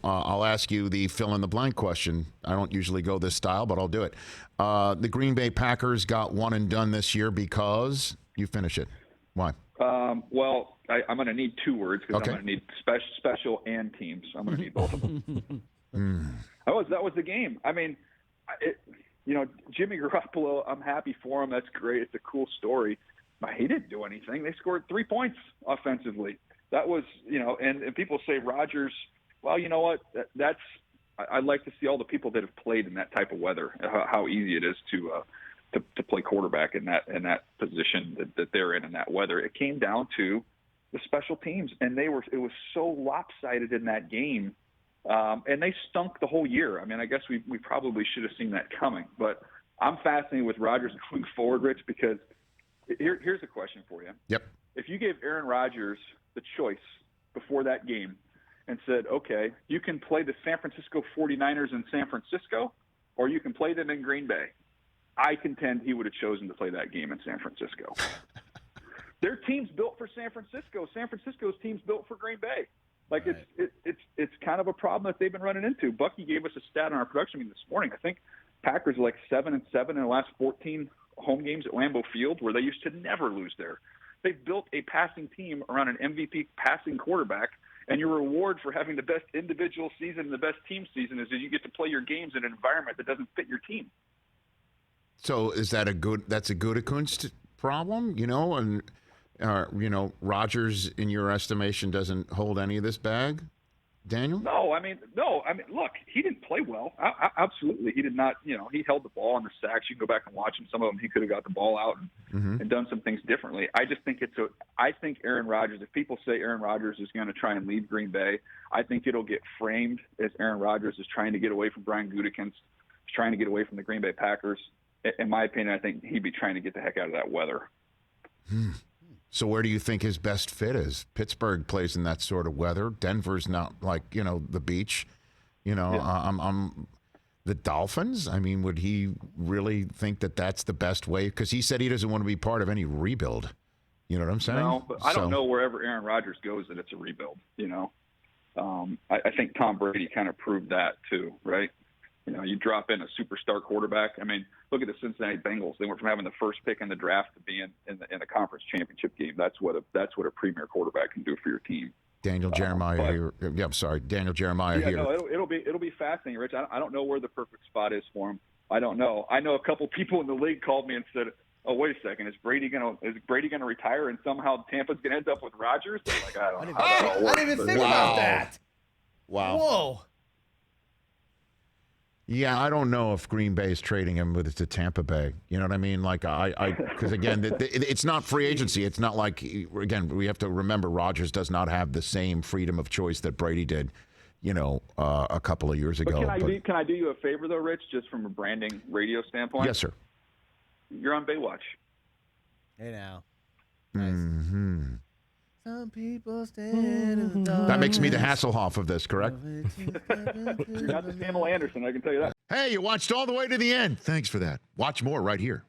I'll ask you the fill-in-the-blank question. I don't usually go this style, but I'll do it. The Green Bay Packers got one and done this year because you finish it. Why? Well, I'm going to need two words because Okay. I'm going to need special and teams. I'm going to need both of them. That was the game. I mean, Jimmy Garoppolo, I'm happy for him. That's great. It's a cool story. But he didn't do anything. They scored 3 points offensively. That was, and people say Rodgers, well, you know what? I'd like to see all the people that have played in that type of weather, how easy it is to play quarterback in that position that they're in that weather. It came down to the special teams, and it was so lopsided in that game. And they stunk the whole year. I mean, I guess we probably should have seen that coming. But I'm fascinated with Rodgers going forward, Rich, because here's a question for you. Yep. If you gave Aaron Rodgers the choice before that game and said, okay, you can play the San Francisco 49ers in San Francisco, or you can play them in Green Bay, I contend he would have chosen to play that game in San Francisco. Their team's built for San Francisco. San Francisco's team's built for Green Bay. Like, right. It's kind of a problem that they've been running into. Bucky gave us a stat on our production meeting this morning. I think Packers are like 7-7 in the last 14 home games at Lambeau Field, where they used to never lose there. They've built a passing team around an MVP passing quarterback, and your reward for having the best individual season and the best team season is that you get to play your games in an environment that doesn't fit your team. So is that that's a Gutekunst problem, and Rodgers, in your estimation, doesn't hold any of this bag, Daniel? No. I mean, look, he didn't play well. Absolutely. He did not, he held the ball on the sacks. You can go back and watch him. Some of them, he could have got the ball out and done some things differently. I just think I think Aaron Rodgers, if people say Aaron Rodgers is going to try and leave Green Bay, I think it'll get framed as Aaron Rodgers is trying to get away from Brian Gutekunst, is trying to get away from the Green Bay Packers. In my opinion, I think he'd be trying to get the heck out of that weather. So where do you think his best fit is? Pittsburgh plays in that sort of weather. Denver's not like, the beach. I'm the Dolphins. I mean, would he really think that that's the best way? Because he said he doesn't want to be part of any rebuild. You know what I'm saying? No, but I don't know wherever Aaron Rodgers goes that it's a rebuild, I think Tom Brady kind of proved that too, right? You drop in a superstar quarterback. I mean, look at the Cincinnati Bengals. They went from having the first pick in the draft to being in the conference championship game. That's what a premier quarterback can do for your team. Daniel Jeremiah here. Yeah, I'm sorry, Daniel Jeremiah here. No, it'll be fascinating, Rich. I don't know where the perfect spot is for him. I don't know. I know a couple people in the league called me and said, "Oh, wait a second, is Brady gonna retire and somehow Tampa's gonna end up with Rodgers?" I'm like, I don't know. I didn't even think about that. Wow. Whoa. Yeah, I don't know if Green Bay is trading him to Tampa Bay. You know what I mean? Like, because again, it's not free agency. It's not like, again, we have to remember Rodgers does not have the same freedom of choice that Brady did, a couple of years ago. Can I do you a favor, though, Rich, just from a branding radio standpoint? Yes, sir. You're on Baywatch. Hey, now. Nice. Mm-hmm. Some people stand in the dark. That makes me the Hasselhoff of this, correct? You're not the Pamela Anderson, I can tell you that. Hey, you watched all the way to the end. Thanks for that. Watch more right here.